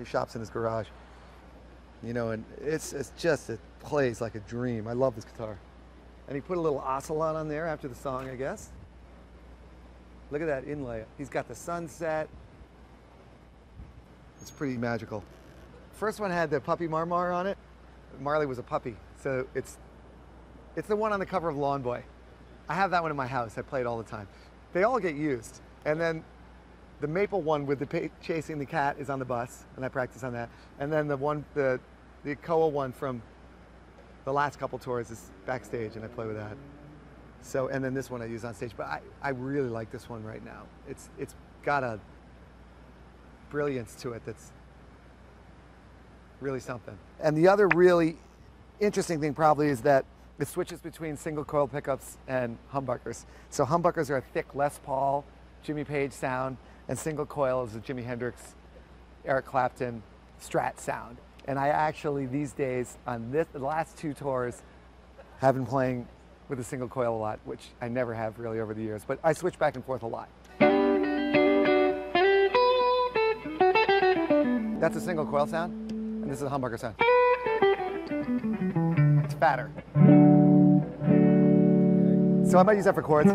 He shops in his garage. You know, and it plays like a dream. I love this guitar. And he put a little ocelot on there after the song, I guess. Look at that inlay. He's got the sunset. It's pretty magical. First one had the puppy Marmar on it. Marley was a puppy, so it's the one on the cover of Lawn Boy. I have that one in my house. I play it all the time. They all get used. And then the maple one with the chasing the cat is on the bus, and I practice on that. And then the Koa one from the last couple tours is backstage, and I play with that. So, and then this one I use on stage, but I really like this one right now. It's got a brilliance to it that's really something. And the other really interesting thing probably is that it switches between single coil pickups and humbuckers. So humbuckers are a thick Les Paul, Jimmy Page sound, and single coil is a Jimi Hendrix, Eric Clapton, Strat sound. And I actually, these days, on the last 2 tours, have been playing with a single coil a lot, which I never have really over the years, but I switch back and forth a lot. That's a single coil sound, and this is a humbucker sound. It's fatter. So I might use that for chords.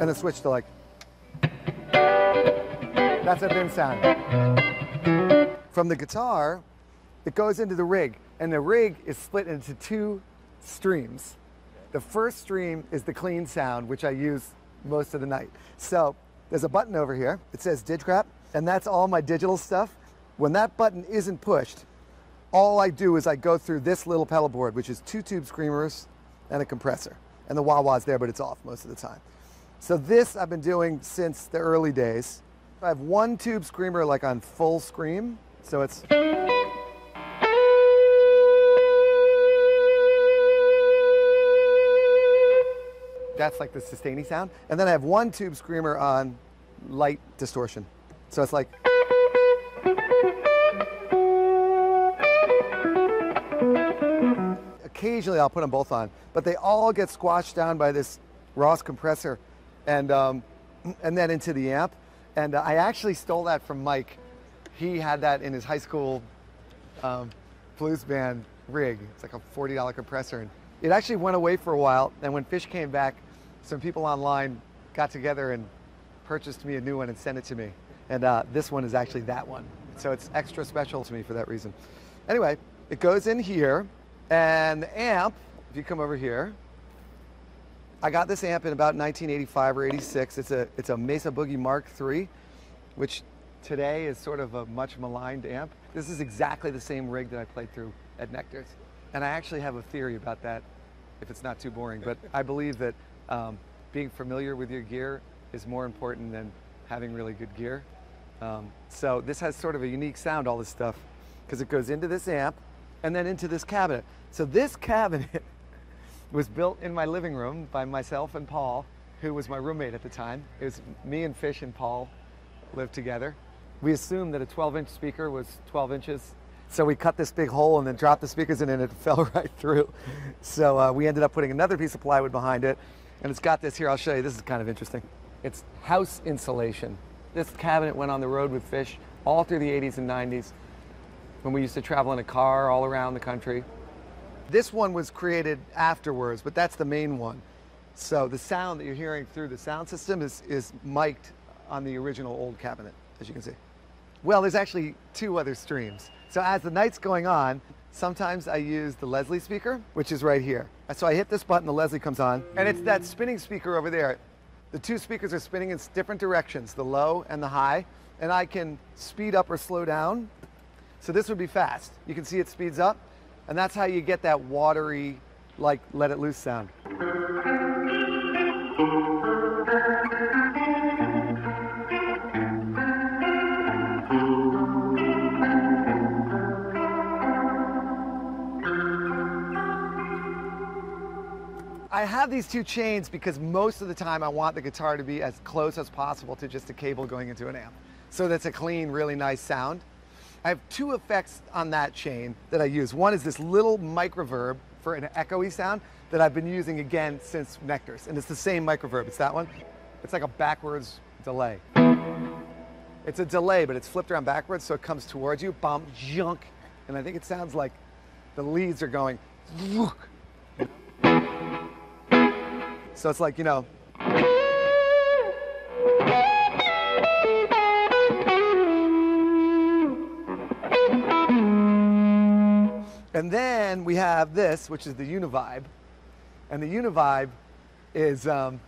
And then switch to like, that's a thin sound. From the guitar, it goes into the rig, and the rig is split into 2 streams. The first stream is the clean sound, which I use most of the night. So there's a button over here. It says Digcrap, and that's all my digital stuff. When that button isn't pushed, all I do is I go through this little pedal board, which is 2 tube screamers and a compressor. And the wah-wah's there, but it's off most of the time. So this I've been doing since the early days. I have 1 tube screamer like on full scream, so it's... That's like the sustaining sound. And then I have 1 tube screamer on light distortion. So it's like... Occasionally I'll put them both on, but they all get squashed down by this Ross compressor and then into the amp. And I actually stole that from Mike. He had that in his high school blues band rig. It's like a $40 compressor. And it actually went away for a while, and when Fish came back, some people online got together and purchased me a new one and sent it to me. And this one is actually that one. So it's extra special to me for that reason. Anyway, it goes in here, and the amp, if you come over here, I got this amp in about 1985 or 86. It's a Mesa Boogie Mark III, which today is sort of a much maligned amp. This is exactly the same rig that I played through at Nectar's. And I actually have a theory about that, if it's not too boring. But I believe that being familiar with your gear is more important than having really good gear. So this has sort of a unique sound, all this stuff, because it goes into this amp and then into this cabinet. So this cabinet was built in my living room by myself and Paul, who was my roommate at the time. It was me and Fish and Paul lived together. We assumed that a 12-inch speaker was 12 inches. So we cut this big hole and then dropped the speakers in it, and it fell right through. So we ended up putting another piece of plywood behind it. And it's got this here, I'll show you. This is kind of interesting. It's house insulation. This cabinet went on the road with Fish all through the 80s and 90s when we used to travel in a car all around the country. This one was created afterwards, but that's the main one. So the sound that you're hearing through the sound system is mic'd on the original old cabinet, as you can see. Well, there's actually 2 other streams. So as the night's going on, sometimes I use the Leslie speaker, which is right here. So I hit this button, the Leslie comes on, and it's that spinning speaker over there. The 2 speakers are spinning in different directions, the low and the high, and I can speed up or slow down. So this would be fast. You can see it speeds up, and that's how you get that watery, like, let it loose sound. I have these 2 chains because most of the time I want the guitar to be as close as possible to just a cable going into an amp. So that's a clean, really nice sound. I have 2 effects on that chain that I use. One is this little microverb for an echoey sound that I've been using again since Nectar's. And it's the same microverb, it's that one. It's like a backwards delay. It's a delay, but it's flipped around backwards, so it comes towards you, bump, junk, and I think it sounds like the leads are going, look. So it's like, you know. And then we have this, which is the Univibe. And the Univibe is, of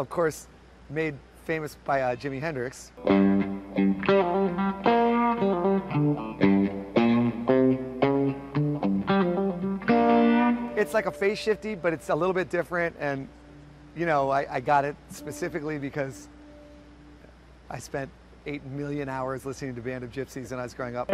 course, made famous by Jimi Hendrix. It's like a phase shifty, but it's a little bit different. And, you know, I got it specifically because I spent 8 million hours listening to Band of Gypsies when I was growing up.